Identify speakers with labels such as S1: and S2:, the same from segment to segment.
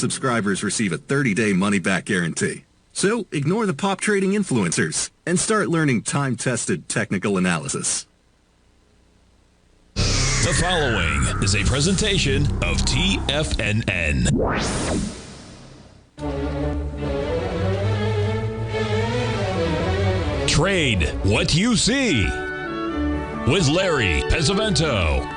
S1: subscribers receive a 30-day money-back guarantee. So ignore the pop trading influencers and start learning time-tested technical analysis.
S2: The following is a presentation of TFNN. Trade what you see with Larry Pesavento.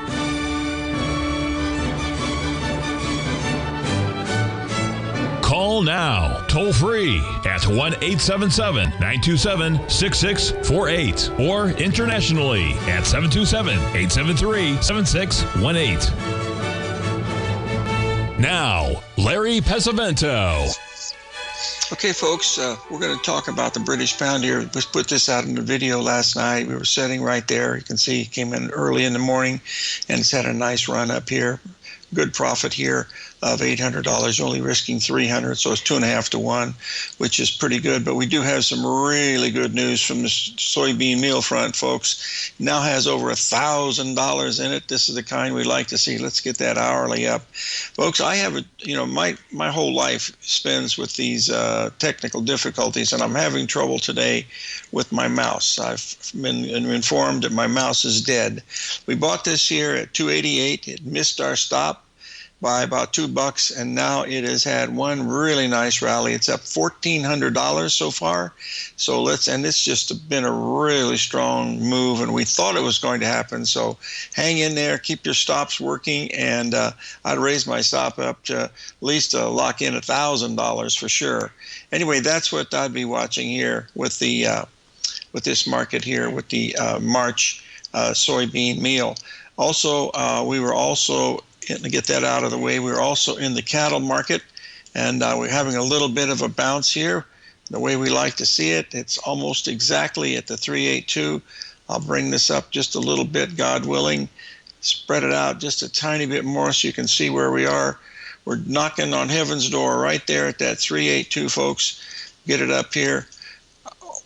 S2: Call now, toll free at 1-877-927-6648 or internationally at 727-873-7618. Now, Larry Pesavento.
S3: Okay, folks, we're going to talk about the British pound here. We put this out in the video last night. We were sitting right there. You can see it came in early in the morning, and it's had a nice run up here. Good profit here of $800, only risking $300, so it's 2.5 to 1, which is pretty good. But we do have some really good news from the soybean meal front, folks. Now has over $1,000 in it. This is the kind we like to see. Let's get that hourly up, folks. I have my whole life spends with these technical difficulties, and I'm having trouble today with my mouse. I've been informed that my mouse is dead. We bought this here at 288. It missed our stop by about $2, and now it has had one really nice rally. It's up $1,400 so far. So and it's just been a really strong move, and we thought it was going to happen. So hang in there, keep your stops working, and I'd raise my stop up to at least lock in $1,000 for sure. Anyway, that's what I'd be watching here with the with this market here with the March soybean meal. Also, we were also, to get that out of the way, we're also in the cattle market, and we're having a little bit of a bounce here. The way we like to see it, it's almost exactly at the 382. I'll bring this up just a little bit, God willing. Spread it out just a tiny bit more so you can see where we are. We're knocking on heaven's door right there at that 382, folks. Get it up here.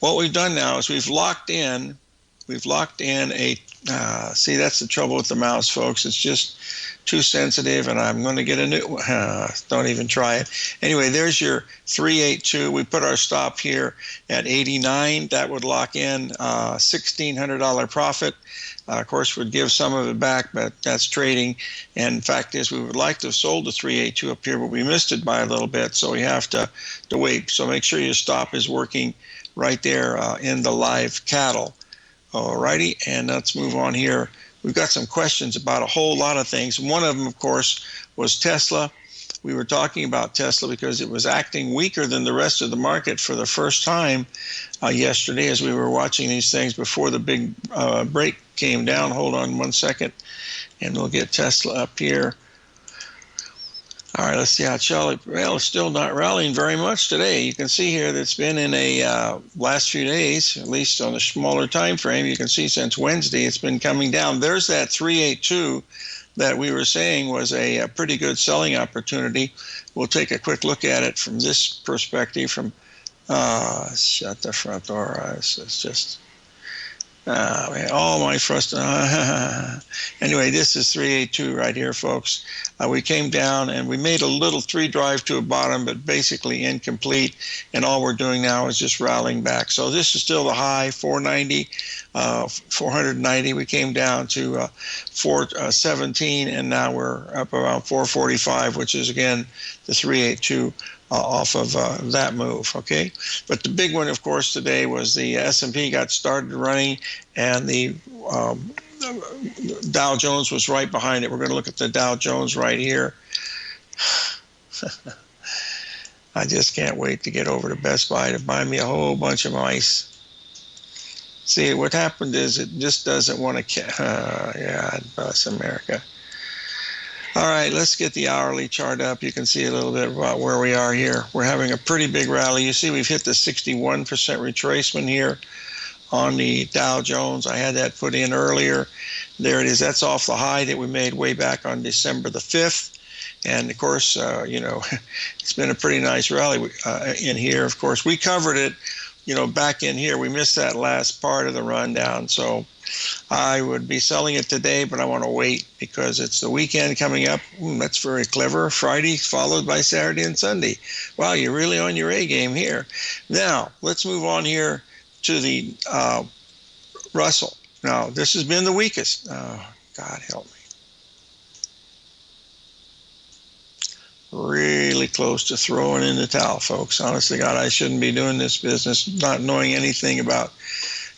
S3: What we've done now is we've locked in a, see, that's the trouble with the mouse, folks. It's just too sensitive, and I'm going to get a new, don't even try it. Anyway, there's your 382. We put our stop here at 89. That would lock in $1,600 profit. Of course, we'd give some of it back, but that's trading. And fact is, we would like to have sold the 382 up here, but we missed it by a little bit, so we have to wait. So make sure your stop is working right there in the live cattle. Alrighty, and let's move on here. We've got some questions about a whole lot of things. One of them, of course, was Tesla. We were talking about Tesla because it was acting weaker than the rest of the market for the first time yesterday as we were watching these things before the big break came down. Hold on one second, and we'll get Tesla up here. All right, let's see how well, it's still not rallying very much today. You can see here that it's been in a last few days, at least on a smaller time frame. You can see since Wednesday it's been coming down. There's that 382 that we were saying was a pretty good selling opportunity. We'll take a quick look at it from this perspective. From shut the front door. It's just all my frustration. Anyway, this is 382 right here, folks. We came down and we made a little 3-drive to a bottom, but basically incomplete. And all we're doing now is just rallying back. So this is still the high, 490, 490. We came down to 417, and now we're up around 445, which is again the 382. Off of that move, okay? But the big one, of course, today was the S&P got started running, and the Dow Jones was right behind it. We're going to look at the Dow Jones right here. I just can't wait to get over to Best Buy to buy me a whole bunch of mice. See, what happened is it just doesn't want to, yeah, bless America. All right, let's get the hourly chart up. You can see a little bit about where we are here. We're having a pretty big rally. You see we've hit the 61% retracement here on the Dow Jones. I had that put in earlier. There it is. That's off the high that we made way back on December the 5th. And, of course, it's been a pretty nice rally in here. Of course, we covered it, back in here. We missed that last part of the rundown. So I would be selling it today, but I want to wait because it's the weekend coming up. That's very clever. Friday followed by Saturday and Sunday. Wow, you're really on your A game here. Now, let's move on here to the Russell. Now, this has been the weakest. Oh, God help me. Really close to throwing in the towel, folks. Honestly, God, I shouldn't be doing this business, not knowing anything about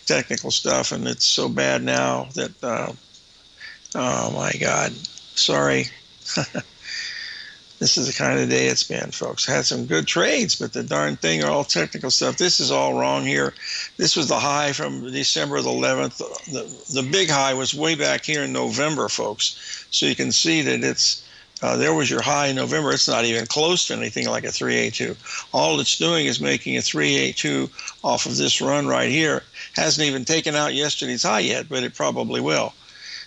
S3: technical stuff, and it's so bad now that, oh my God, sorry. This is the kind of day it's been, folks. Had some good trades, but the darn thing are all technical stuff. This is all wrong here. This was the high from December the 11th. The big high was way back here in November, folks. So you can see that it's, there was your high in November. It's not even close to anything like a 382. All it's doing is making a 382 off of this run right here. Hasn't even taken out yesterday's high yet, but it probably will.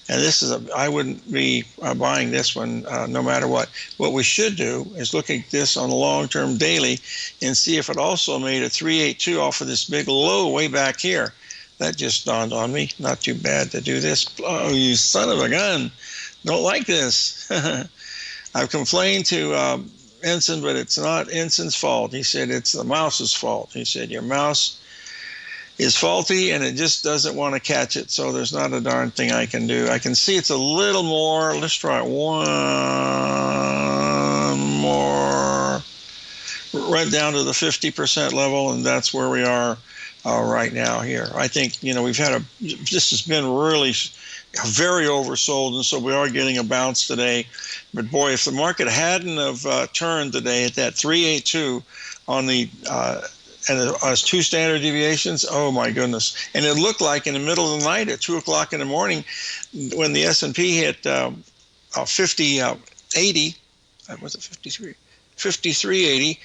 S3: And this is I wouldn't be buying this one no matter what. What we should do is look at this on the long-term daily and see if it also made a 382 off of this big low way back here. That just dawned on me. Not too bad to do this. Oh, you son of a gun. Don't like this. I've complained to Ensign, but it's not Ensign's fault. He said it's the mouse's fault. He said your mouse is faulty and it just doesn't want to catch it, so there's not a darn thing I can do. I can see it's a little more. Let's try one more. Right down to the 50% level, and that's where we are right now here. I think, we've had this has been really very oversold, and so we are getting a bounce today. But boy, if the market hadn't have turned today at that 382 on the and it has 2 standard deviations, oh my goodness. And it looked like in the middle of the night at 2 o'clock in the morning when the S&P hit 5080, was it 53? 5380,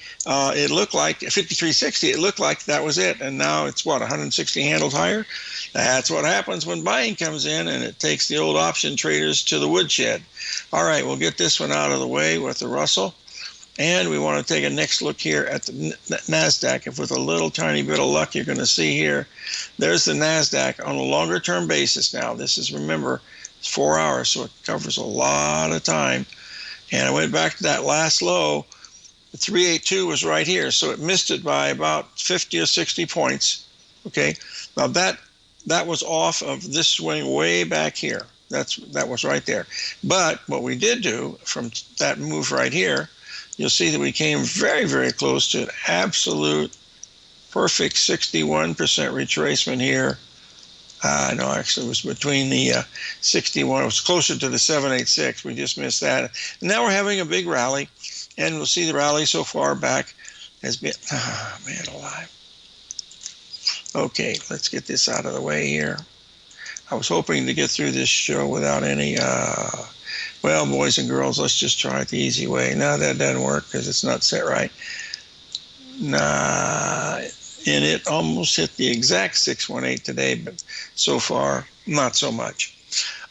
S3: it looked like 5360, it looked like that was it. And now it's 160 handles higher. That's what happens when buying comes in, and it takes the old option traders to the woodshed. All right, we'll get this one out of the way with the Russell. And we want to take a next look here at the NASDAQ. If with a little tiny bit of luck, you're going to see here, there's the NASDAQ on a longer term basis now. This is, remember, 4 hours, so it covers a lot of time. And I went back to that last low. The 382 was right here, so it missed it by about 50 or 60 points. Okay, now that was off of this swing way back here. That was right there. But what we did do from that move right here, you'll see that we came very, very close to an absolute perfect 61% retracement here. No, actually it was between the 61, it was closer to the 786. We just missed that. And now we're having a big rally, and we'll see the rally so far back has been, man alive. Okay, let's get this out of the way here. I was hoping to get through this show without any, well, boys and girls, let's just try it the easy way. No, that doesn't work because it's not set right. Nah, and it almost hit the exact 618 today, but so far, not so much.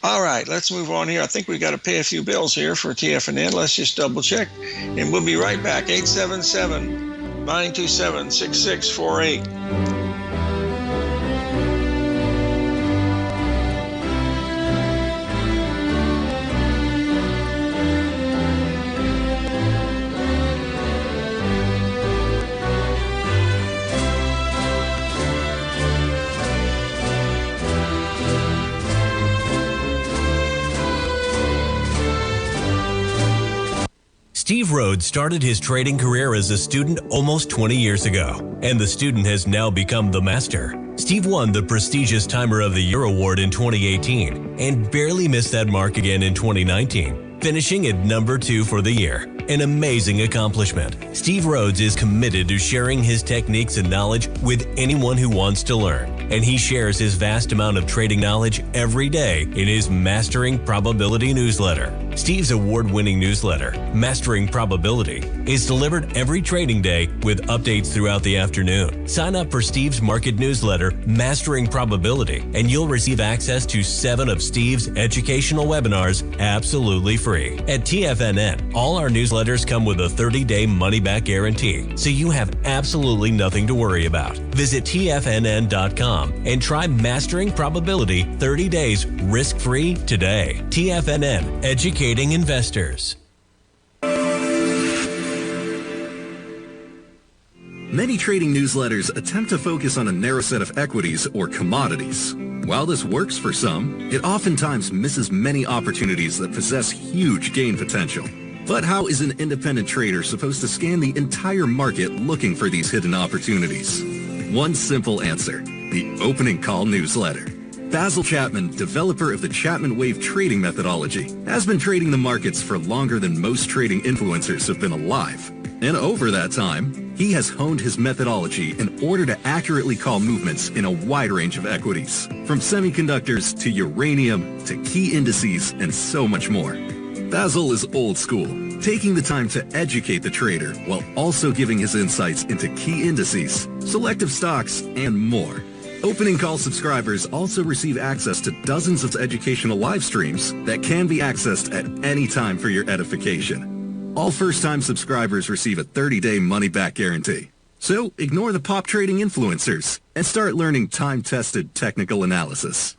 S3: All right, let's move on here. I think we got to pay a few bills here for TFNN. Let's just double check, and we'll be right back. 877-927-6648.
S2: Steve Rhodes started his trading career as a student almost 20 years ago, and the student has now become the master. Steve won the prestigious Timer of the Year award in 2018 and barely missed that mark again in 2019, finishing at number 2 for the year. An amazing accomplishment. Steve Rhodes is committed to sharing his techniques and knowledge with anyone who wants to learn, and he shares his vast amount of trading knowledge every day in his Mastering Probability newsletter. Steve's award-winning newsletter, Mastering Probability, is delivered every trading day with updates throughout the afternoon. Sign up for Steve's market newsletter, Mastering Probability, and you'll receive access to 7 of Steve's educational webinars absolutely free. At TFNN, all our newsletters come with a 30-day money-back guarantee, so you have absolutely nothing to worry about. Visit TFNN.com and try Mastering Probability 30 days risk-free today. TFNN, educating investors.
S1: Many trading newsletters attempt to focus on a narrow set of equities or commodities. While this works for some, it oftentimes misses many opportunities that possess huge gain potential. But how is an independent trader supposed to scan the entire market looking for these hidden opportunities? One simple answer: the opening call newsletter. Basil Chapman, developer of the Chapman Wave trading methodology, has been trading the markets for longer than most trading influencers have been alive. And over that time, he has honed his methodology in order to accurately call movements in a wide range of equities, from semiconductors to uranium to key indices and so much more. Basil is old school, taking the time to educate the trader while also giving his insights into key indices, selective stocks, and more. Opening call subscribers also receive access to dozens of educational live streams that can be accessed at any time for your edification. All first-time subscribers receive a 30-day money-back guarantee. So ignore the pop trading influencers and start learning time-tested technical analysis.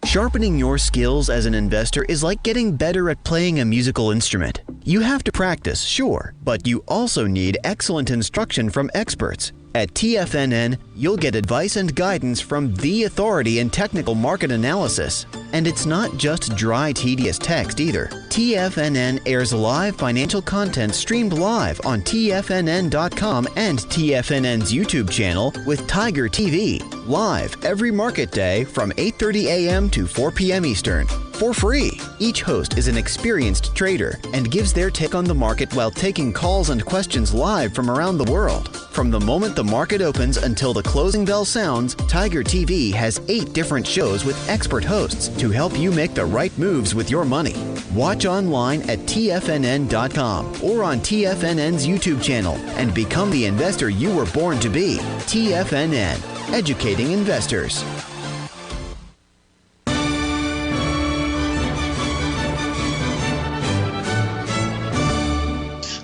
S4: Sharpening your skills as an investor is like getting better at playing a musical instrument. You have to practice, sure, but you also need excellent instruction from experts. At TFNN, you'll get advice and guidance from the authority in technical market analysis. And it's not just dry, tedious text either. TFNN airs live financial content streamed live on TFNN.com and TFNN's YouTube channel with Tiger TV, live every market day from 8:30 a.m. to 4 p.m. Eastern, for free. Each host is an experienced trader and gives their take on the market while taking calls and questions live from around the world. From the moment the market opens until the closing bell sounds, Tiger TV has 8 different shows with expert hosts to help you make the right moves with your money. Watch online at TFNN.com or on TFNN's YouTube channel and become the investor you were born to be. TFNN, educating investors.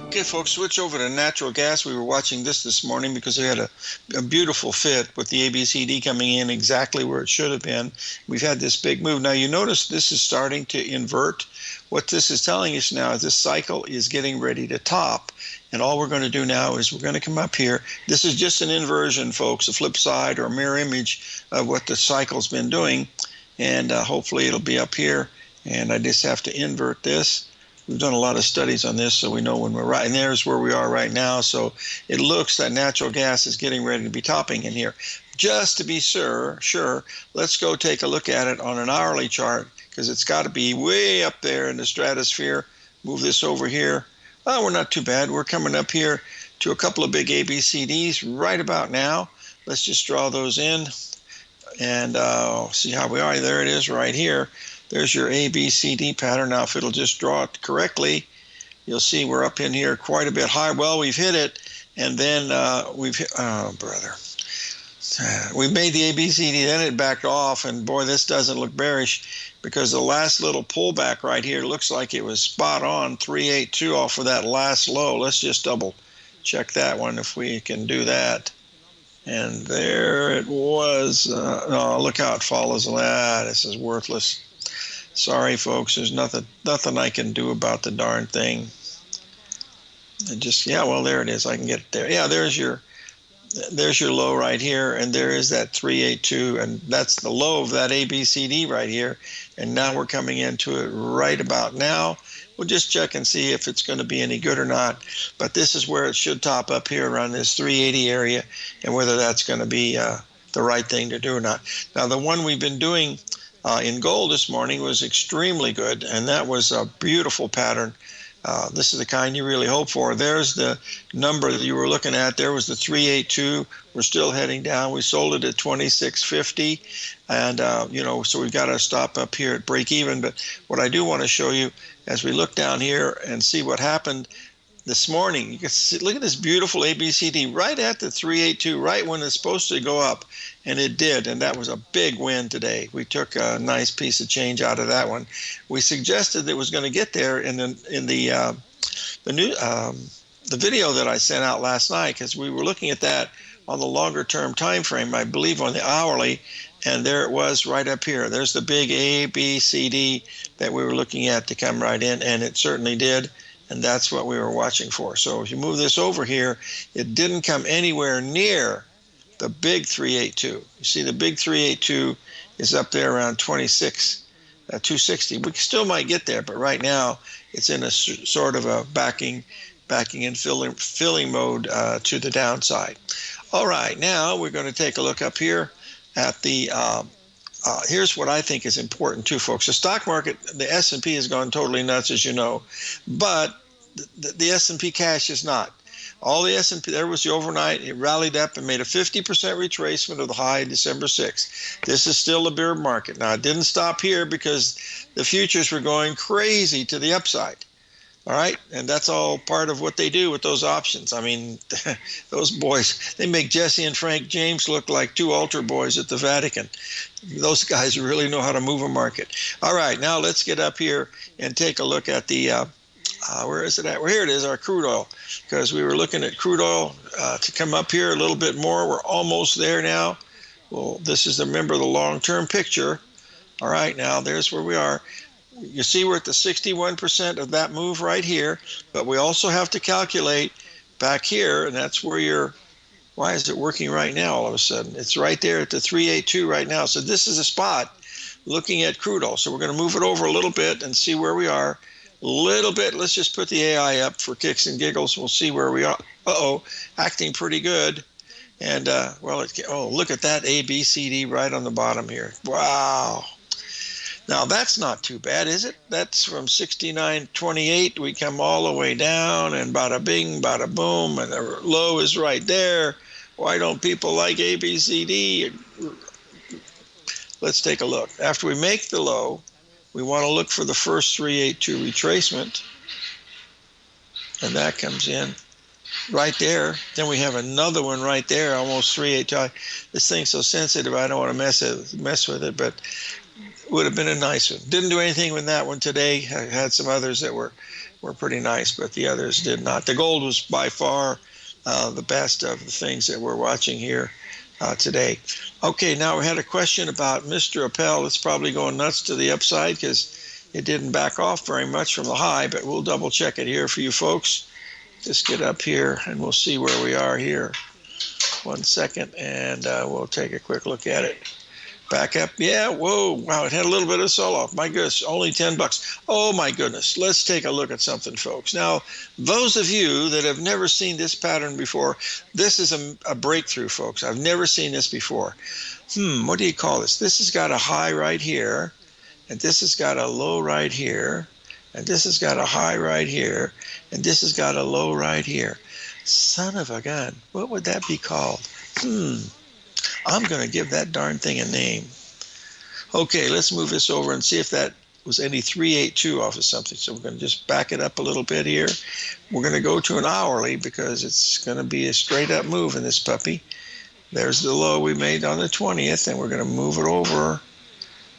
S3: Okay, folks, switch over to natural gas. We were watching this morning because we had a beautiful fit with the ABCD coming in exactly where it should have been. We've had this big move. Now, you notice this is starting to invert. What this is telling us now is this cycle is getting ready to top. And all we're going to do now is we're going to come up here. This is just an inversion, folks, a flip side or a mirror image of what the cycle's been doing. And hopefully it'll be up here. And I just have to invert this. We've done a lot of studies on this, so we know when we're right. And there's where we are right now. So it looks that natural gas is getting ready to be topping in here. Just to be sure, let's go take a look at it on an hourly chart, because it's got to be way up there in the stratosphere. Move this over here. Oh, we're not too bad. We're coming up here to a couple of big ABCDs right about now. Let's just draw those in and see how we are. There it is right here. There's your ABCD pattern. Now, if it'll just draw it correctly, you'll see we're up in here quite a bit high. Well, we've hit it, and then we've hit, oh, brother. We made the ABCD, then it backed off, and boy, this doesn't look bearish because the last little pullback right here looks like it was spot on, 382 off of that last low. Let's just double check that one if we can do that. And there it was. Oh, look how it follows that. This is worthless. Sorry, folks. There's nothing I can do about the darn thing. It just, yeah, well, there it is. I can get it there. Yeah, there's your low right here, and there is that 382, and that's the low of that ABCD right here. And now we're coming into it right about now. We'll just check and see if it's going to be any good or not. But this is where it should top up here around this 380 area, and whether that's going to be the right thing to do or not. Now, the one we've been doing in gold this morning was extremely good, and that was a beautiful pattern. This is the kind you really hope for. There's the number that you were looking at. There was the 382. We're still heading down. We sold it at 26.50, and so we've got to stop up here at break even. But what I do want to show you as we look down here and see what happened this morning, you can see, look at this beautiful ABCD right at the 382, right when it's supposed to go up, and it did, and that was a big win today. We took a nice piece of change out of that one. We suggested that it was going to get there in the video that I sent out last night, because we were looking at that on the longer term time frame, I believe on the hourly, and there it was right up here. There's the big ABCD that we were looking at to come right in, and it certainly did. And that's what we were watching for. So if you move this over here, it didn't come anywhere near the big 382. You see the big 382 is up there around 260. We still might get there, but right now it's in a sort of a backing and filling mode to the downside. All right, now we're going to take a look up here at the here's what I think is important too, folks. The stock market, the S&P has gone totally nuts, as you know, but the S&P cash is not. All the S&P, there was the overnight, it rallied up and made a 50% retracement of the high December 6th. This is still a bear market. Now, it didn't stop here because the futures were going crazy to the upside. All right, and that's all part of what they do with those options. I mean, those boys, they make Jesse and Frank James look like two altar boys at the Vatican. Those guys really know how to move a market. All right, now let's get up here and take a look at the, where is it at? Well, here it is, our crude oil, because we were looking at crude oil to come up here a little bit more. We're almost there now. Well, this is, remember, the long-term picture. All right, now there's where we are. You see we're at the 61% of that move right here, but we also have to calculate back here, and that's where why is it working right now all of a sudden? It's right there at the 382 right now. So this is a spot looking at crude oil. So we're going to move it over a little bit and see where we are. A little bit, let's just put the AI up for kicks and giggles. We'll see where we are. Uh-oh, acting pretty good. And, look at that ABCD right on the bottom here. Wow. Now, that's not too bad, is it? That's from 69.28. We come all the way down, and bada bing, bada boom, and the low is right there. Why don't people like ABCD? Let's take a look. After we make the low, we want to look for the first 382 retracement, and that comes in right there. Then we have another one right there, almost 382. This thing's so sensitive, I don't want to mess with it, but would have been a nice one. Didn't do anything with that one today. I had some others that were pretty nice, but the others did not. The gold was by far the best of the things that we're watching here today. Okay, now we had a question about Mr. Appel. It's probably going nuts to the upside because it didn't back off very much from the high, but we'll double check it here for you folks. Just get up here and we'll see where we are here. 1 second, and we'll take a quick look at it. Back up. Yeah, whoa, wow, it had a little bit of sell-off. My goodness, only $10. Oh, my goodness. Let's take a look at something, folks. Now, those of you that have never seen this pattern before, this is a breakthrough, folks. I've never seen this before. What do you call this? This has got a high right here, and this has got a low right here, and this has got a high right here, and this has got a low right here. Son of a gun. What would that be called? I'm going to give that darn thing a name. Okay, let's move this over and see if that was any 382 off of something. So we're going to just back it up a little bit here. We're going to go to an hourly because it's going to be a straight up move in this puppy. There's the low we made on the 20th, and we're going to move it over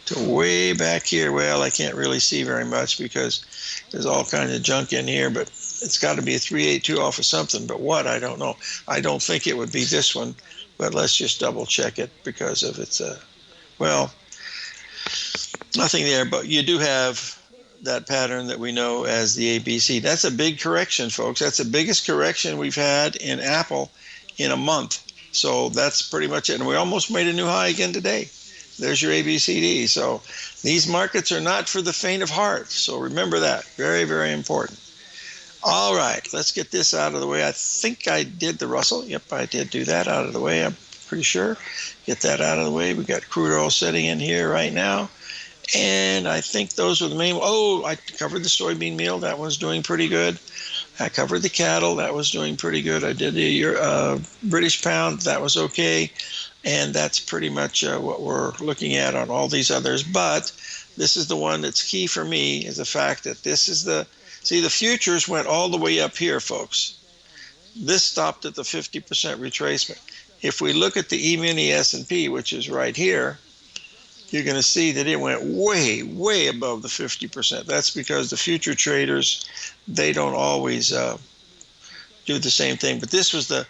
S3: to way back here. Well, I can't really see very much because there's all kinds of junk in here, but it's got to be a 382 off of something. But what? I don't know. I don't think it would be this one. But let's just double check it because of its, nothing there. But you do have that pattern that we know as the ABC. That's a big correction, folks. That's the biggest correction we've had in Apple in a month. So that's pretty much it. And we almost made a new high again today. There's your ABCD. So these markets are not for the faint of heart. So remember that. Very, very important. All right, let's get this out of the way. I think I did the Russell. Yep, I did do that out of the way, I'm pretty sure. Get that out of the way. We got crude oil sitting in here right now. And I think those were the main. Oh, I covered the soybean meal. That was doing pretty good. I covered the cattle. That was doing pretty good. I did the British pound. That was okay. And that's pretty much what we're looking at on all these others. But this is the one that's key for me, is the fact that this is the futures went all the way up here, folks. This stopped at the 50% retracement. If we look at the E-mini S&P, which is right here, you're going to see that it went way, way above the 50%. That's because the future traders, they don't always do the same thing. But this was the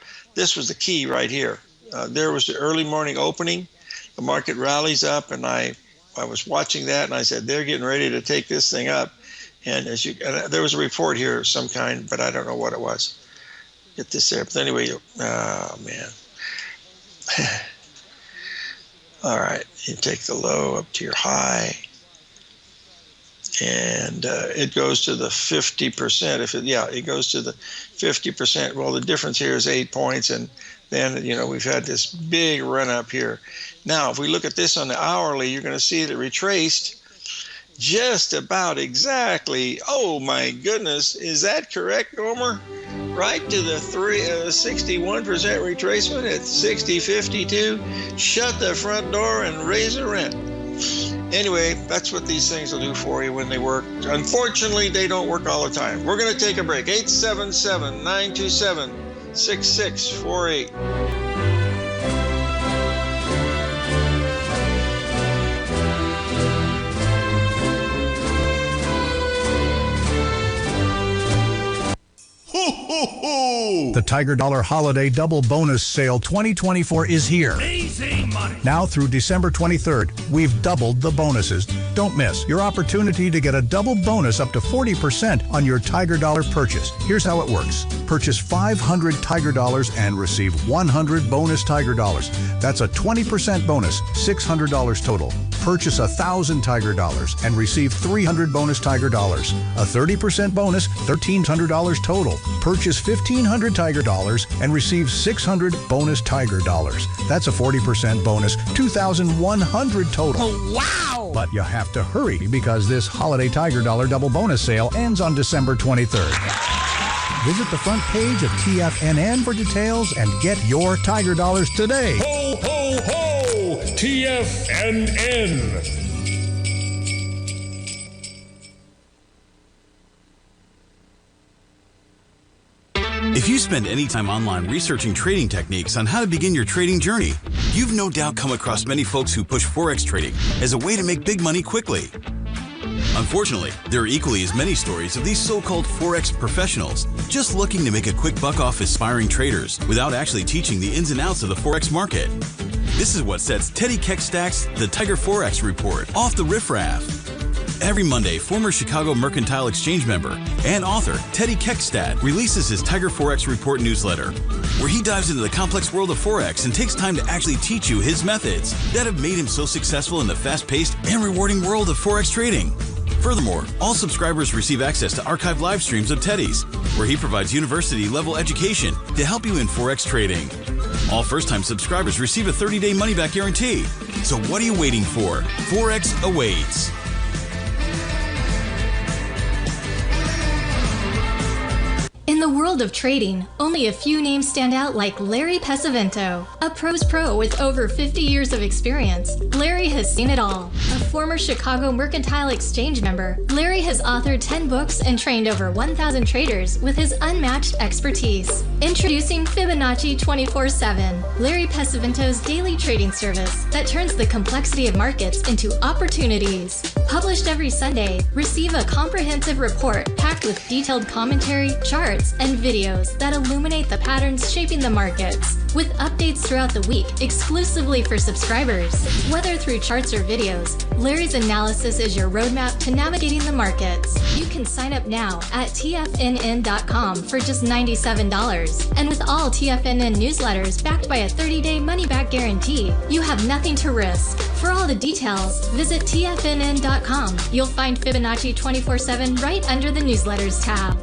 S3: key right here. There was the early morning opening. The market rallies up, and I was watching that, and I said, they're getting ready to take this thing up. And there was a report here of some kind, but I don't know what it was. Get this there. But anyway, oh, man. All right, you take the low up to your high, and it goes to the 50%. It goes to the 50%. Well, the difference here is 8 points, and then we've had this big run up here. Now, if we look at this on the hourly, you're going to see that it retraced just about exactly. Oh my goodness, is that correct, Gomer? Right to the 61% retracement at 60.52. Shut the front door and raise the rent. Anyway, that's what these things will do for you when they work. Unfortunately, they don't work all the time. We're going to take a break. 877-927-6648.
S5: The Tiger Dollar Holiday Double Bonus Sale 2024 is here.
S6: Amazing money.
S5: Now through December 23rd, we've doubled the bonuses. Don't miss your opportunity to get a double bonus up to 40% on your Tiger Dollar purchase. Here's how it works. Purchase 500 Tiger Dollars and receive 100 bonus Tiger Dollars. That's a 20% bonus, $600 total. Purchase 1,000 Tiger Dollars and receive 300 bonus Tiger Dollars. A 30% bonus, $1,300 total. Purchase 1,500 Tiger Dollars and receive 600 bonus Tiger Dollars. That's a 40% bonus, 2,100 total.
S6: Oh, wow!
S5: But you have to hurry because this Holiday Tiger Dollar Double Bonus Sale ends on December 23rd. Visit the front page of TFNN for details and get your Tiger Dollars today.
S6: Ho, ho, ho! TFNN.
S7: If you spend any time online researching trading techniques on how to begin your trading journey, you've no doubt come across many folks who push Forex trading as a way to make big money quickly. Unfortunately, there are equally as many stories of these so-called Forex professionals just looking to make a quick buck off aspiring traders without actually teaching the ins and outs of the Forex market. This is what sets Teddy Keckstad's The Tiger Forex Report off the riffraff. Every Monday, former Chicago Mercantile Exchange member and author Teddy Keckstad releases his Tiger Forex Report newsletter, where he dives into the complex world of Forex and takes time to actually teach you his methods that have made him so successful in the fast-paced and rewarding world of Forex trading. Furthermore, all subscribers receive access to archived live streams of Teddy's, where he provides university-level education to help you in Forex trading. All first-time subscribers receive a 30-day money-back guarantee. So what are you waiting for? Forex awaits.
S8: In the world of trading, only a few names stand out like Larry Pesavento. A pro's pro with over 50 years of experience, Larry has seen it all. A former Chicago Mercantile Exchange member, Larry has authored 10 books and trained over 1,000 traders with his unmatched expertise. Introducing Fibonacci 24/7, Larry Pesavento's daily trading service that turns the complexity of markets into opportunities. Published every Sunday, receive a comprehensive report packed with detailed commentary, charts, and videos that illuminate the patterns shaping the markets, with updates throughout the week exclusively for subscribers. Whether through charts or videos, Larry's analysis is your roadmap to navigating the markets. You can sign up now at TFNN.com for just $97. And with all TFNN newsletters backed by a 30-day money-back guarantee, you have nothing to risk. For all the details, visit TFNN.com. You'll find Fibonacci 24/7 right under the newsletters tab.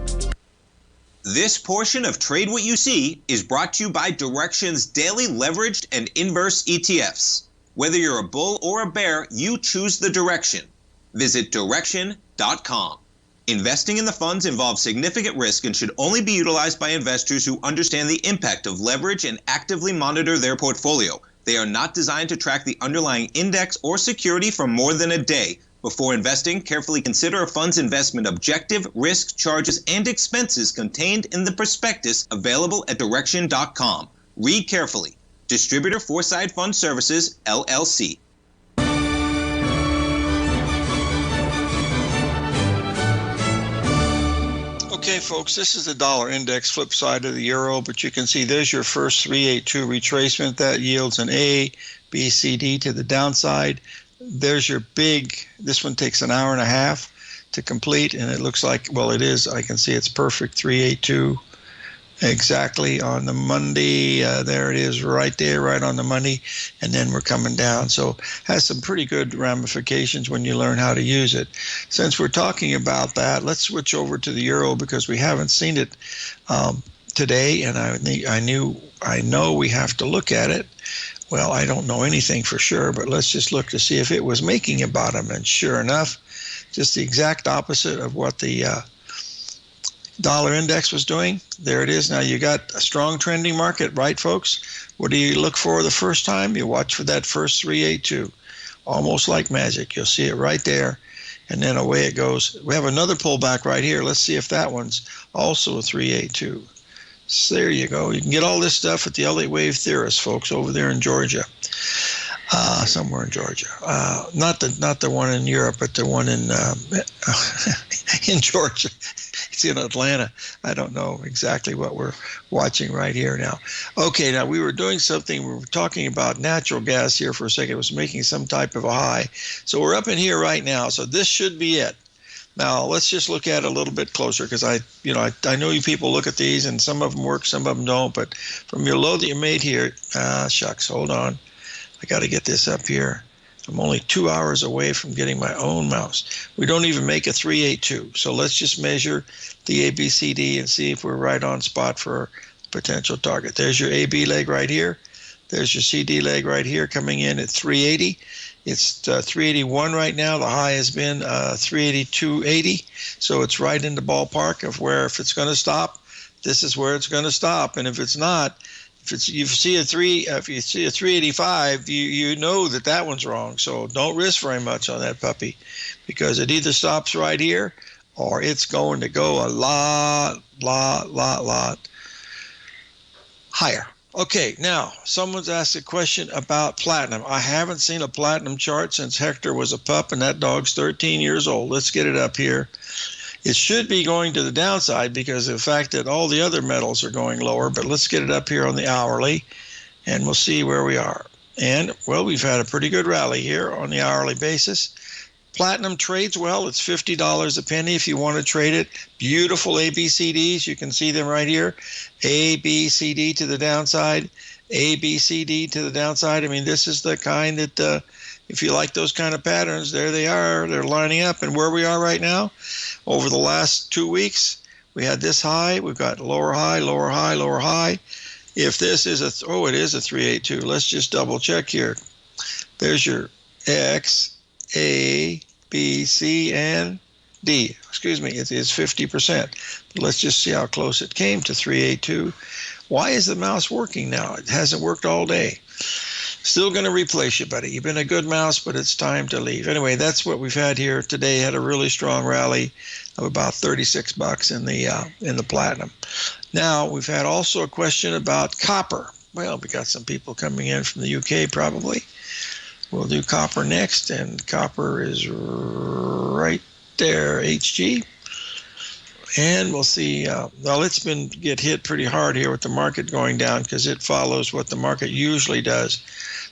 S9: This portion of Trade What You See is brought to you by Direxion's daily leveraged and inverse ETFs. Whether you're a bull or a bear, you choose the direction. Visit Direction.com. Investing in the funds involves significant risk and should only be utilized by investors who understand the impact of leverage and actively monitor their portfolio. They are not designed to track the underlying index or security for more than a day. Before investing, carefully consider a fund's investment objective, risk, charges, and expenses contained in the prospectus available at Direction.com. Read carefully. Distributor Foreside Fund Services, LLC.
S3: Okay, folks, this is the dollar index flip side of the euro, but you can see there's your first 382 retracement. That yields an A, B, C, D to the downside. There's your big, this one takes an hour and a half to complete, and it looks like, well, it is, I can see it's perfect, 382 exactly on the Monday. There it is right there, right on the money, and then we're coming down. So has some pretty good ramifications when you learn how to use it. Since we're talking about that, let's switch over to the euro because we haven't seen it today, and I know we have to look at it. Well, I don't know anything for sure, but let's just look to see if it was making a bottom, and sure enough, just the exact opposite of what the dollar index was doing. There it is. Now you got a strong trending market, right, folks? What do you look for the first time? You watch for that first 382, almost like magic. You'll see it right there, and then away it goes. We have another pullback right here. Let's see if that one's also a 382. So there you go. You can get all this stuff at the Elliott Wave Theorist, folks, over there in Georgia, somewhere in Georgia. Not the one in Europe, but the one in Georgia. It's in Atlanta. I don't know exactly what we're watching right here now. Okay, now we were doing something. We were talking about natural gas here for a second. It was making some type of a high. So we're up in here right now. So this should be it. Now let's just look at it a little bit closer because I know you people look at these and some of them work, some of them don't. But from your low that you made here, shucks, hold on. I got to get this up here. I'm only 2 hours away from getting my own mouse. We don't even make a 382. So let's just measure the ABCD and see if we're right on spot for a potential target. There's your AB leg right here. There's your CD leg right here coming in at 380. It's 381 right now. The high has been 382.80. So it's right in the ballpark of where if it's going to stop, this is where it's going to stop. And if it's not, if you see a 385, you know that one's wrong. So don't risk very much on that puppy because it either stops right here or it's going to go a lot higher. Okay, now someone's asked a question about platinum. I haven't seen a platinum chart since Hector was a pup, and that dog's 13 years old. Let's get it up here. It should be going to the downside because of the fact that all the other metals are going lower, but let's get it up here on the hourly, and we'll see where we are. And, well, we've had a pretty good rally here on the hourly basis. Platinum trades well. It's $50 a penny if you want to trade it. Beautiful ABCDs. You can see them right here. A, B, C, D to the downside. A, B, C, D to the downside. I mean, this is the kind that if you like those kind of patterns, there they are. They're lining up. And where we are right now, over the last 2 weeks, we had this high. We've got lower high, lower high, lower high. If this is it is a 382. Let's just double check here. There's your X, A, B, C, and D. Excuse me, it is 50%. But let's just see how close it came to 382. Why is the mouse working now? It hasn't worked all day. Still going to replace you, buddy. You've been a good mouse, but it's time to leave. Anyway, that's what we've had here today. Had a really strong rally of about $36 in the platinum. Now, we've had also a question about copper. Well, we got some people coming in from the UK probably. We'll do copper next, and copper is right there, HG. And we'll see, well, it's been get hit pretty hard here with the market going down because it follows what the market usually does.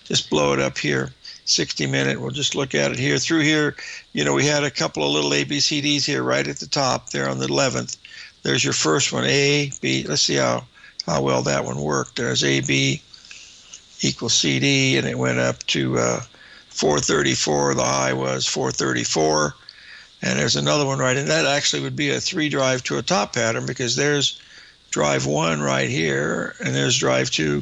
S3: Just blow it up here, 60-minute. We'll just look at it here. Through here, we had a couple of little ABCDs here right at the top there on the 11th. There's your first one, A, B. Let's see how well that one worked. There's AB equals CD, and it went up to 434. The high was 434. And there's another one right in. That actually would be a 3-drive to a top pattern because there's drive 1 right here, and there's drive 2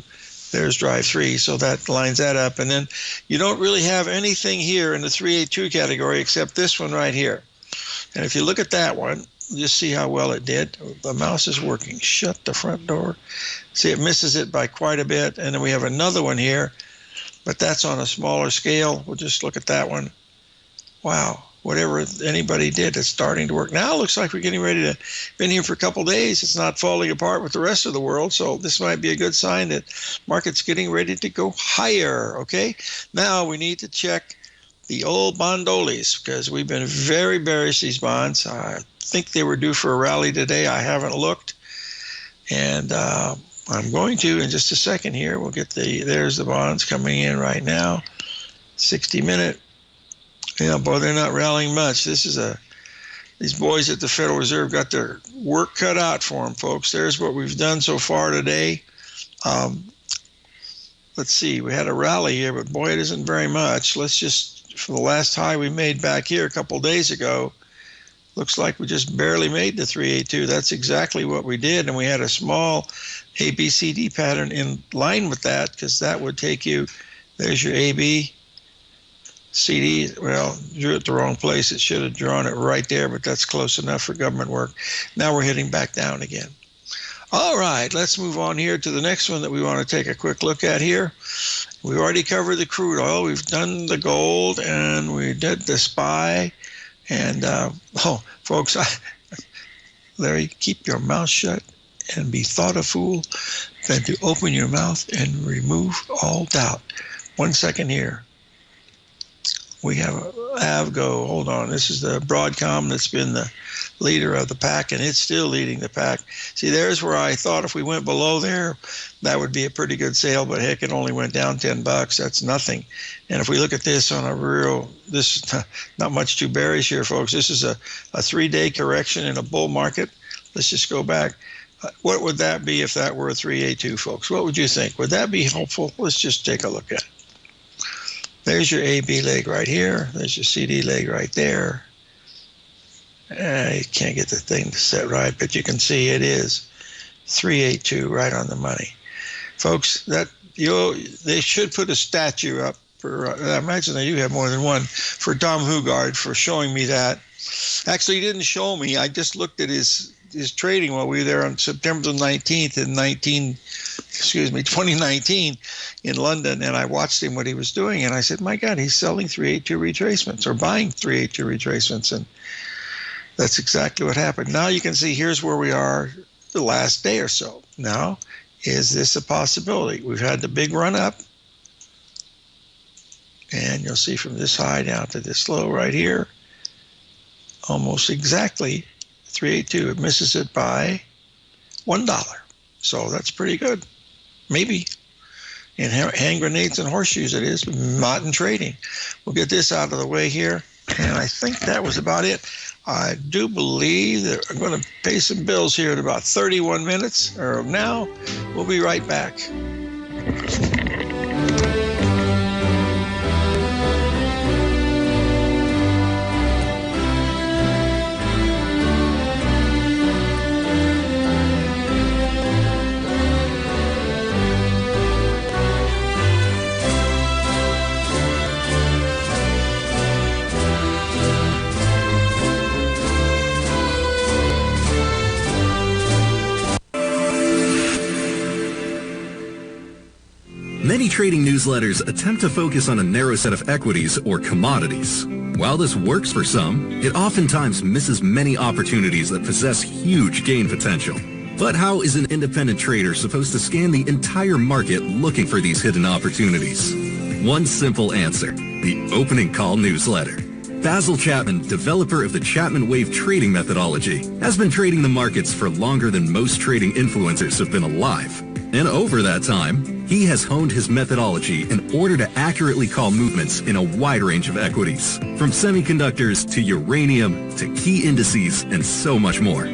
S3: There's drive 3, so that lines that up. And then you don't really have anything here in the 382 category except this one right here. And if you look at that one, just see how well it did. The mouse is working. Shut the front door. See, it misses it by quite a bit. And then we have another one here, but that's on a smaller scale. We'll just look at that one. Wow. Whatever anybody did, it's starting to work. Now it looks like we're getting ready to, been here for a couple of days. It's not falling apart with the rest of the world. So this might be a good sign that market's getting ready to go higher. Okay. Now we need to check the old bondolis because we've been very bearish, these bonds. I think they were due for a rally today. I haven't looked. And I'm going to in just a second here. We'll get there's the bonds coming in right now. 60-minute. Yeah, boy, they're not rallying much. This is these boys at the Federal Reserve got their work cut out for them, folks. There's what we've done so far today. Let's see, we had a rally here, but boy, it isn't very much. Let's just, for the last high we made back here a couple of days ago, looks like we just barely made the 382. That's exactly what we did, and we had a small ABCD pattern in line with that because that would take you, there's your AB. CD, well, drew it the wrong place. It should have drawn it right there, but that's close enough for government work. Now we're heading back down again. All right, let's move on here to the next one that we want to take a quick look at here. We already covered the crude oil. We've done the gold, and we did the SPY. And, folks, Larry, keep your mouth shut and be thought a fool than to open your mouth and remove all doubt. 1 second here. We have Avgo. Hold on. This is the Broadcom that's been the leader of the pack, and it's still leading the pack. See, there's where I thought if we went below there, that would be a pretty good sale, but heck, it only went down $10. That's nothing. And if we look at this on a real, this is not much too bearish here, folks. This is a 3-day correction in a bull market. Let's just go back. What would that be if that were a 382, folks? What would you think? Would that be helpful? Let's just take a look at it. There's your AB leg right here. There's your CD leg right there. You can't get the thing to set right, but you can see it is 382 right on the money. Folks, they should put a statue up for, I imagine they do have more than one, for Tom Hugard for showing me that. Actually, he didn't show me. I just looked at his trading while we were there on September the 19th in 2019 in London, and I watched him what he was doing, and I said, my God, he's selling 382 retracements or buying 382 retracements, and that's exactly what happened. Now you can see here's where we are the last day or so. Now, is this a possibility? We've had the big run up, and you'll see from this high down to this low right here, almost exactly 382. It misses it by $1. So that's pretty good. Maybe. In hand grenades and horseshoes it is, but not in trading. We'll get this out of the way here. And I think that was about it. I do believe that I'm going to pay some bills here in about 31 minutes or now. We'll be right back.
S1: Many trading newsletters attempt to focus on a narrow set of equities or commodities. While this works for some, it oftentimes misses many opportunities that possess huge gain potential. But how is an independent trader supposed to scan the entire market looking for these hidden opportunities? One simple answer: the opening call newsletter. Basil Chapman, developer of the Chapman Wave trading methodology, has been trading the markets for longer than most trading influencers have been alive. And over that time, he has honed his methodology in order to accurately call movements in a wide range of equities, from semiconductors to uranium to key indices and so much more.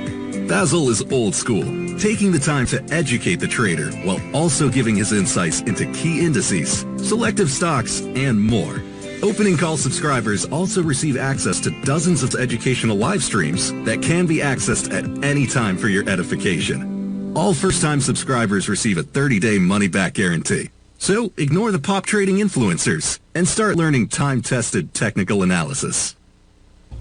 S1: Basil is old school, taking the time to educate the trader while also giving his insights into key indices, selective stocks, and more. Opening Call subscribers also receive access to dozens of educational live streams that can be accessed at any time for your edification. All first-time subscribers receive a 30-day money-back guarantee. So ignore the pop trading influencers and start learning time-tested technical analysis.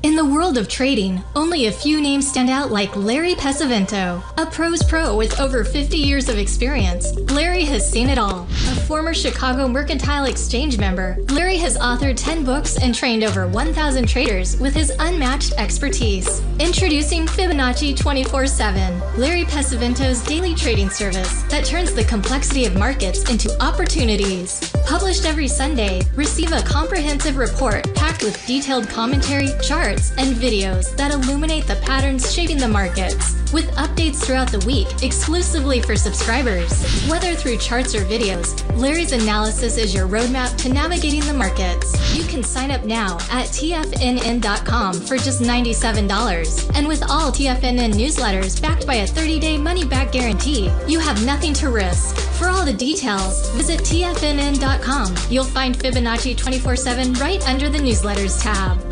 S8: In the world of trading, only a few names stand out like Larry Pesavento, a pros pro with over 50 years of experience. Larry has seen it all. A former Chicago Mercantile Exchange member, Larry has authored 10 books and trained over 1,000 traders with his unmatched expertise. Introducing Fibonacci 24/7, Larry Pesavento's daily trading service that turns the complexity of markets into opportunities. Published every Sunday, receive a comprehensive report packed with detailed commentary, charts, and videos that illuminate the patterns shaping the markets, with updates throughout the week exclusively for subscribers. Whether through charts or videos, Larry's analysis is your roadmap to navigating the markets. You can sign up now at TFNN.com for just $97. And with all TFNN newsletters backed by a 30-day money-back guarantee, you have nothing to risk. For all the details, visit TFNN.com. You'll find Fibonacci 24/7 right under the newsletters tab.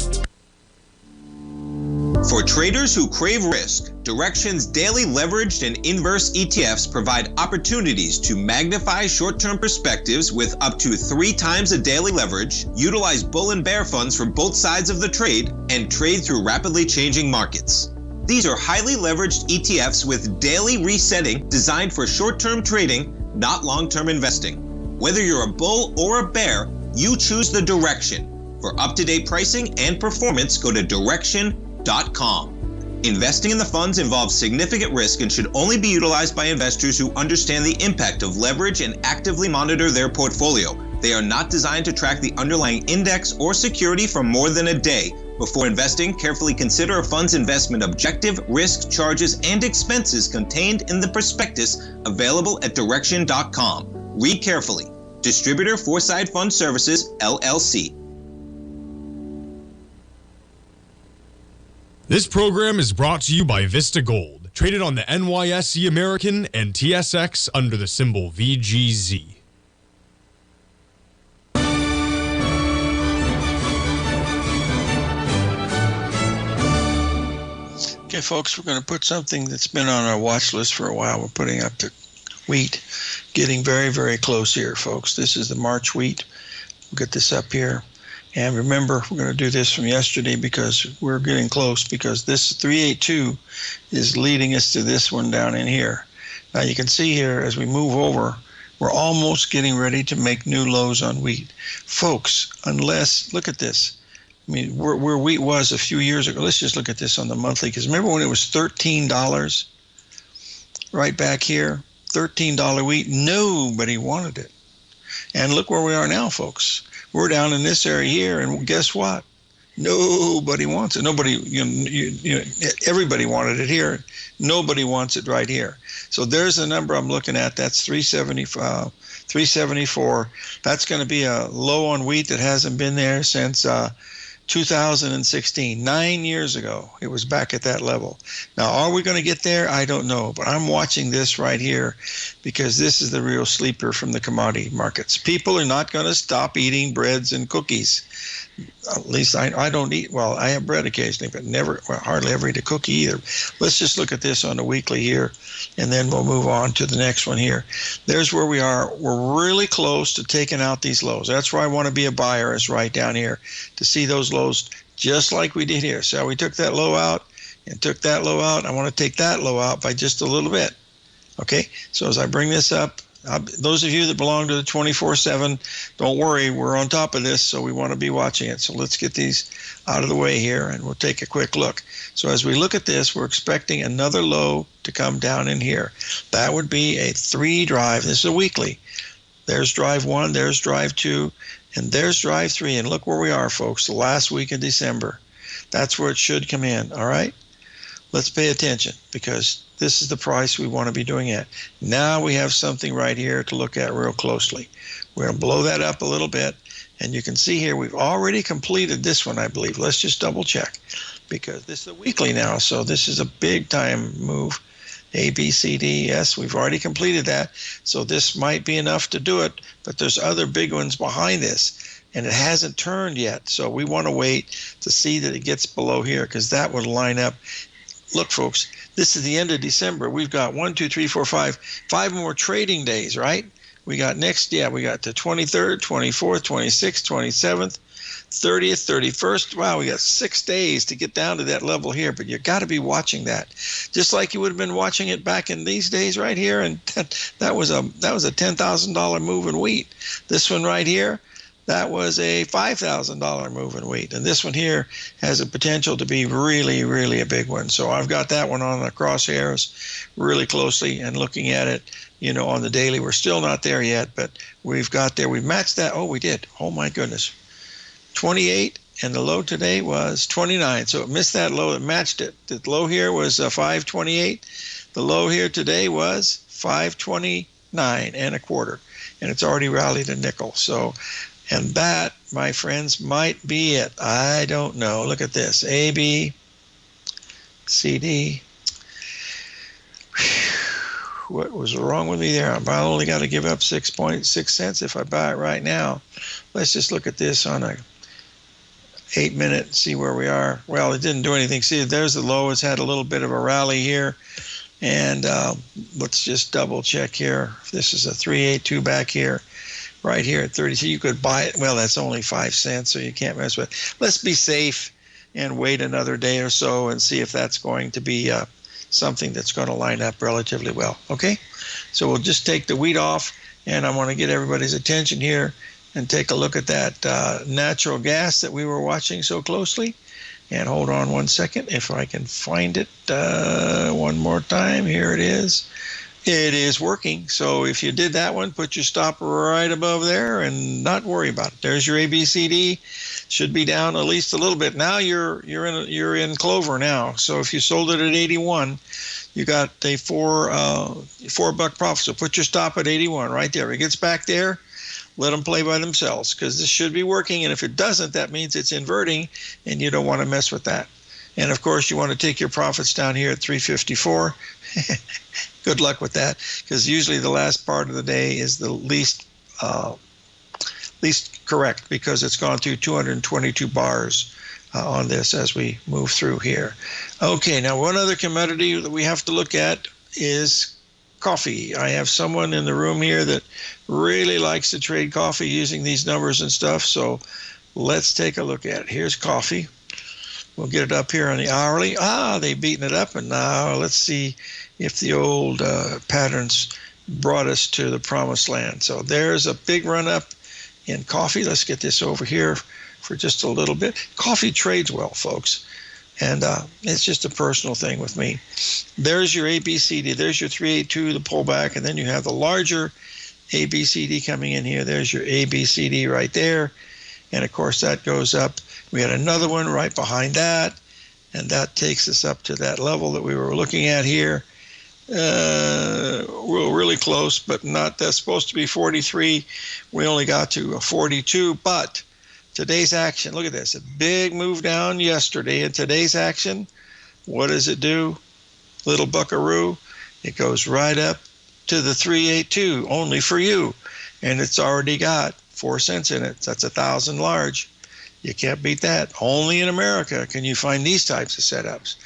S9: For traders who crave risk, Direxion's daily leveraged and inverse ETFs provide opportunities to magnify short-term perspectives with up to 3 times a daily leverage, utilize bull and bear funds from both sides of the trade, and trade through rapidly changing markets. These are highly leveraged ETFs with daily resetting designed for short-term trading, not long-term investing. Whether you're a bull or a bear, you choose the Direxion. For up-to-date pricing and performance, go to Direxion.com. Investing in the funds involves significant risk and should only be utilized by investors who understand the impact of leverage and actively monitor their portfolio. They are not designed to track the underlying index or security for more than a day. Before investing, carefully consider a fund's investment objective, risk, charges, and expenses contained in the prospectus available at Direxion.com. Read carefully. Distributor Foreside Fund Services, LLC.
S10: This program is brought to you by Vista Gold, traded on the NYSE American and TSX under the symbol VGZ.
S3: Okay, folks, we're going to put something that's been on our watch list for a while. We're putting up the wheat, getting very, very close here, folks. This is the March wheat. We'll get this up here. And remember, we're going to do this from yesterday because we're getting close, because this 382 is leading us to this one down in here. Now you can see here as we move over, we're almost getting ready to make new lows on wheat. Folks, unless, look at this. I mean, where wheat was a few years ago, let's just look at this on the monthly, because remember when it was $13 right back here, $13 wheat, nobody wanted it. And look where we are now, folks. We're down in this area here, and guess what? Nobody wants it. Nobody, everybody wanted it here. Nobody wants it right here. So there's the number I'm looking at. That's 374. That's going to be a low on wheat that hasn't been there since 2016. 9 years ago, it was back at that level. Now, are we going to get there? I don't know, but I'm watching this right here because this is the real sleeper from the commodity markets. People are not going to stop eating breads and cookies. At least I don't eat, well, I have bread occasionally, but hardly ever eat a cookie either. Let's just look at this on a weekly here, and then we'll move on to the next one here. There's where we are. We're really close to taking out these lows. That's where I want to be a buyer, is right down here, to see those lows just like we did here. So we took that low out and took that low out. I want to take that low out by just a little bit. Okay, so as I bring this up, those of you that belong to the 24/7, don't worry, we're on top of this, so we want to be watching it. So let's get these out of the way here, and we'll take a quick look. So as we look at this, we're expecting another low to come down in here. That would be a 3 drive. This is a weekly. There's drive 1, there's drive 2, and there's drive 3. And look where we are, folks, the last week of December. That's where it should come in, all right? Let's pay attention, because this is the price we want to be doing at. Now we have something right here to look at real closely. We're going to blow that up a little bit, and you can see here we've already completed this one, I believe. Let's just double check, because this is a weekly now, so this is a big time move. A, B, C, D, yes, we've already completed that, so this might be enough to do it, but there's other big ones behind this, and it hasn't turned yet, so we want to wait to see that it gets below here, because that would line up. Look, folks, This is the end of December. We've got 1, 2, 3, 4, 5 more trading days, right? We got we got the 23rd, 24th, 26th, 27th, 30th, 31st. Wow, we got 6 days to get down to that level here, but you got to be watching that. Just like you would have been watching it back in these days right here, and that was a $10,000 move in wheat. This one right here, that was a $5,000 move in wheat. And this one here has a potential to be really, really a big one. So I've got that one on the crosshairs really closely and looking at it, on the daily. We're still not there yet, but we've got there. We've matched that. Oh, we did. Oh, my goodness. 28, and the low today was 29. So it missed that low. It matched it. The low here was 528. The low here today was 529 and a quarter. And it's already rallied a nickel. So, and that, my friends, might be it. I don't know. Look at this. A, B, C, D. What was wrong with me there? I only got to give up 6.6 cents if I buy it right now. Let's just look at this on a 8-minute, see where we are. Well, it didn't do anything. See, there's the low. It's had a little bit of a rally here. And let's just double check here. This is a 382 back here. Right here at 30. So you could buy it. Well, that's only 5 cents, so you can't mess with it. Let's be safe and wait another day or so and see if that's going to be something that's going to line up relatively well. Okay? So we'll just take the wheat off, and I want to get everybody's attention here and take a look at that natural gas that we were watching so closely. And hold on one second if I can find it one more time. Here it is. It is working. So if you did that one, put your stop right above there and not worry about it. There's your ABCD. Should be down at least a little bit. Now you're in clover now. So if you sold it at 81, you got a $4 profit. So put your stop at 81 right there. If it gets back there, let them play by themselves, because this should be working. And if it doesn't, that means it's inverting, and you don't want to mess with that. And of course, you want to take your profits down here at 354. Good luck with that, because usually the last part of the day is the least correct, because it's gone through 222 bars on this as we move through here. Okay, now one other commodity that we have to look at is coffee. I have someone in the room here that really likes to trade coffee using these numbers and stuff, so let's take a look at it. Here's coffee. We'll get it up here on the hourly. They've beaten it up, and now let's see if the old patterns brought us to the promised land. So there's a big run up in coffee. Let's get this over here for just a little bit. Coffee trades well, folks, and it's just a personal thing with me. There's your ABCD. There's your 382, the pullback, and then you have the larger ABCD coming in here. There's your ABCD right there, and of course that goes up. We had another one right behind that, and that takes us up to that level that we were looking at here. We're really close, but not. That's supposed to be 43. We only got to 42, but today's action, look at this, a big move down yesterday. In today's action, what does it do? Little buckaroo, it goes right up to the 382, only for you, and it's already got 4 cents in it. That's 1,000 large. You can't beat that. Only in America can you find these types of setups.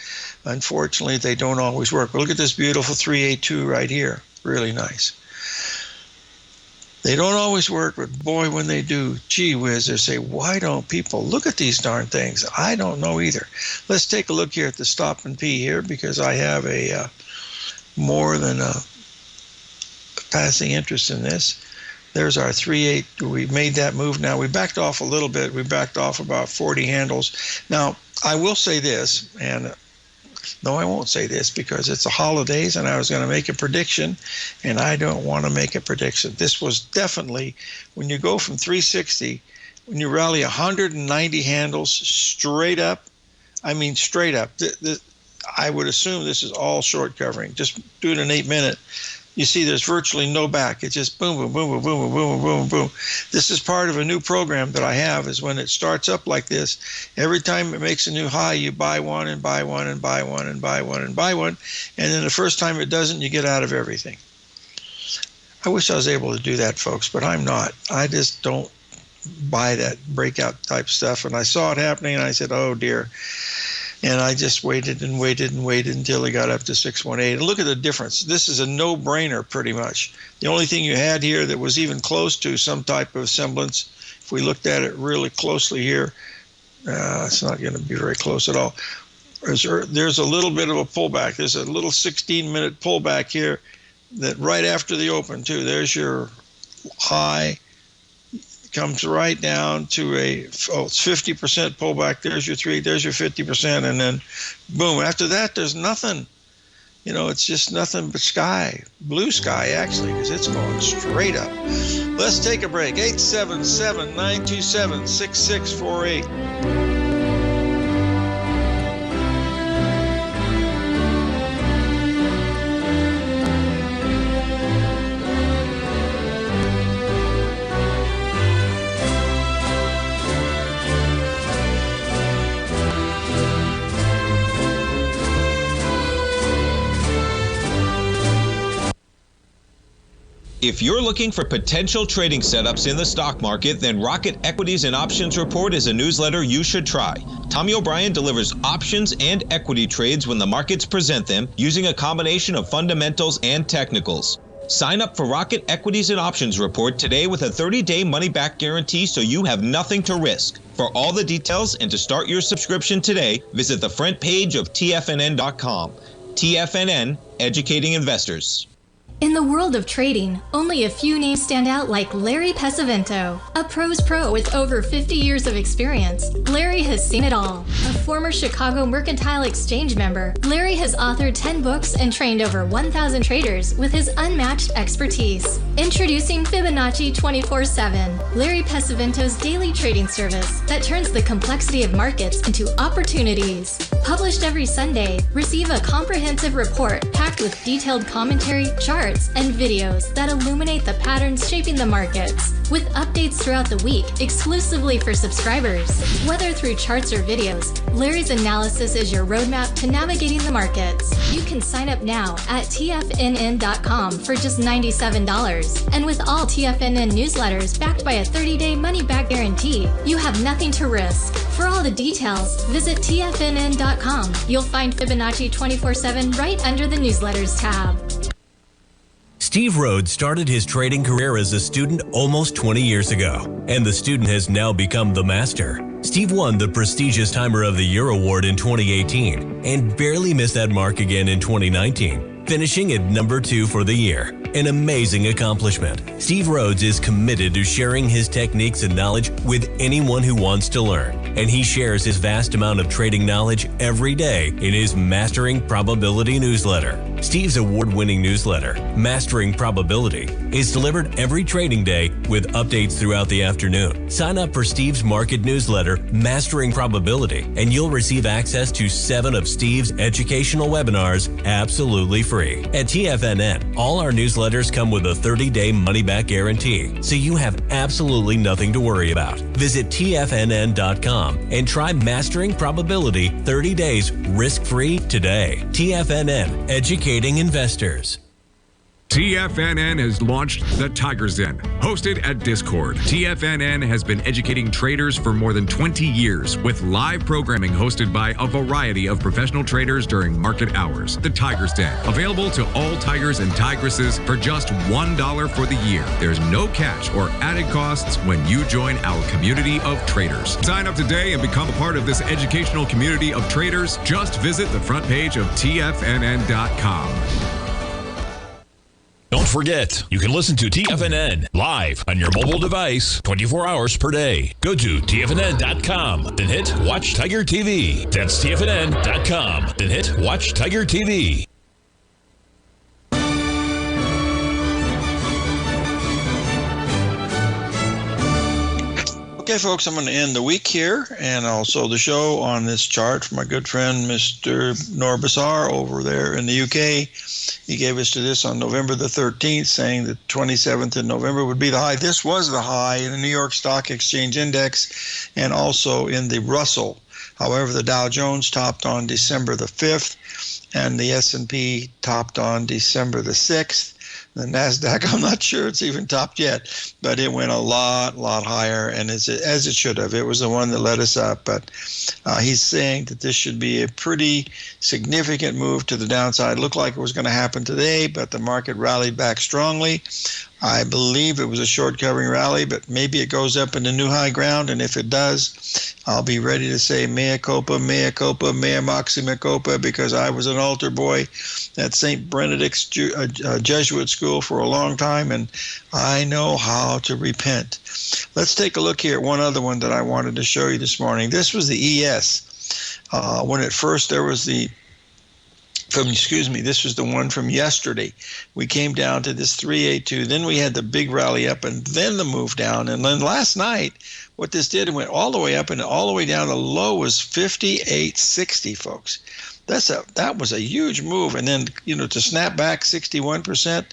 S3: Unfortunately, they don't always work. But look at this beautiful 382 right here. Really nice. They don't always work, but boy, when they do, gee whiz, they say, why don't people look at these darn things? I don't know either. Let's take a look here at the stop and P here, because I have a more than a passing interest in this. There's our 3.8. We made that move. Now we backed off a little bit. We backed off about 40 handles. Now I will say this, and no, I won't say this because it's the holidays and I was going to make a prediction, and I don't want to make a prediction. This was definitely, when you go from 360, when you rally 190 handles straight up, I mean straight up, I would assume this is all short covering. Just do it in 8 minute. You see there's virtually no back. It's just boom, boom, boom, boom, boom, boom, boom, boom. This is part of a new program that I have, is when it starts up like this, every time it makes a new high, you buy one and buy one and buy one and buy one and buy one. And then the first time it doesn't, you get out of everything. I wish I was able to do that, folks, but I'm not. I just don't buy that breakout type stuff. And I saw it happening and I said, oh dear. And I just waited and waited and waited until it got up to 618. And look at the difference. This is a no-brainer pretty much. The only thing you had here that was even close to some type of semblance, if we looked at it really closely here, it's not going to be very close at all. There's a little bit of a pullback. There's a little 16-minute pullback here that right after the open, too. There's your high. Comes right down to it's 50% pullback. There's your 3, there's your 50%, and then boom. After that, there's nothing. It's just nothing but sky, blue sky actually, because it's going straight up. Let's take a break. 877-927-6648.
S9: If you're looking for potential trading setups in the stock market, then Rocket Equities and Options Report is a newsletter you should try. Tommy O'Brien delivers options and equity trades when the markets present them, using a combination of fundamentals and technicals. Sign up for Rocket Equities and Options Report today with a 30-day money-back guarantee, so you have nothing to risk. For all the details and to start your subscription today, visit the front page of TFNN.com. TFNN, educating investors.
S8: In the world of trading, only a few names stand out like Larry Pesavento, a pro's pro with over 50 years of experience. Larry has seen it all. A former Chicago Mercantile Exchange member, Larry has authored 10 books and trained over 1,000 traders with his unmatched expertise. Introducing Fibonacci 24/7, Larry Pesavento's daily trading service that turns the complexity of markets into opportunities. Published every Sunday, receive a comprehensive report packed with detailed commentary, charts, and videos that illuminate the patterns shaping the markets, with updates throughout the week exclusively for subscribers. Whether through charts or videos, Larry's analysis is your roadmap to navigating the markets. You can sign up now at TFNN.com for just $97. And with all TFNN newsletters backed by a 30-day money-back guarantee, you have nothing to risk. For all the details, visit TFNN.com. You'll find Fibonacci 24/7 right under the newsletters tab.
S2: Steve Rhodes started his trading career as a student almost 20 years ago, and the student has now become the master. Steve won the prestigious Timer of the Year award in 2018 and barely missed that mark again in 2019, finishing at number 2 for the year. An amazing accomplishment. Steve Rhodes is committed to sharing his techniques and knowledge with anyone who wants to learn, and he shares his vast amount of trading knowledge every day in his Mastering Probability newsletter. Steve's award-winning newsletter, Mastering Probability, is delivered every trading day with updates throughout the afternoon. Sign up for Steve's market newsletter, Mastering Probability, and you'll receive access to 7 of Steve's educational webinars absolutely free. At TFNN, all our newsletters come with a 30-day money-back guarantee, so you have absolutely nothing to worry about. Visit TFNN.com and try Mastering Probability 30 days risk-free today. TFNN, educating investors.
S6: TFNN has launched the Tiger's Den. Hosted at Discord, TFNN has been educating traders for more than 20 years with live programming hosted by a variety of professional traders during market hours. The Tiger's Den, available to all tigers and tigresses for just $1 for the year. There's no catch or added costs when you join our community of traders. Sign up today and become a part of this educational community of traders. Just visit the front page of TFNN.com.
S11: Don't forget, you can listen to TFNN live on your mobile device 24 hours per day. Go to TFNN.com, then hit Watch Tiger TV. That's TFNN.com, then hit Watch Tiger TV.
S3: Okay, folks, I'm going to end the week here and also the show on this chart from my good friend, Mr. Norbazar over there in the UK. He gave us to this on November the 13th, saying the 27th of November would be the high. This was the high in the New York Stock Exchange Index and also in the Russell. However, the Dow Jones topped on December the 5th and the S&P topped on December the 6th. The NASDAQ, I'm not sure it's even topped yet, but it went a lot higher, and as it should have. It was the one that led us up, but he's saying that this should be a pretty significant move to the downside. It looked like it was going to happen today, but the market rallied back strongly. I believe it was a short covering rally, but maybe it goes up into new high ground, and if it does, I'll be ready to say mea culpa, mea culpa, mea maxima culpa, because I was an altar boy at St. Benedict's Jesuit school for a long time, and I know how to repent. Let's take a look here at one other one that I wanted to show you this morning. This was the ES. When at first there was this was the one from yesterday. We came down to this 382. Then we had the big rally up and then the move down. And then last night, what this did, it went all the way up and all the way down. The low was 58.60, folks. That was a huge move. And then, to snap back 61%,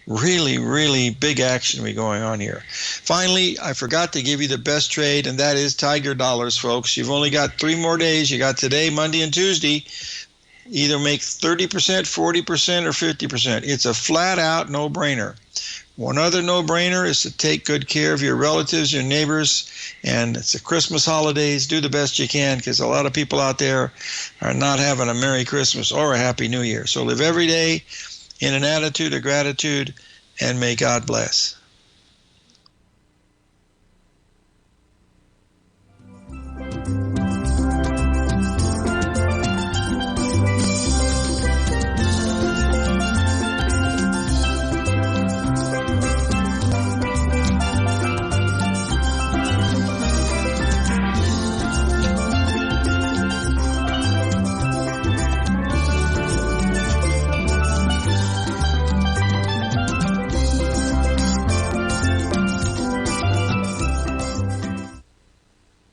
S3: really, really big action going on here. Finally, I forgot to give you the best trade, and that is Tiger dollars, folks. You've only got 3 more days. You got today, Monday, and Tuesday. Either make 30%, 40%, or 50%. It's a flat-out no-brainer. One other no-brainer is to take good care of your relatives, your neighbors, and it's the Christmas holidays. Do the best you can, because a lot of people out there are not having a Merry Christmas or a Happy New Year. So live every day in an attitude of gratitude, and may God bless.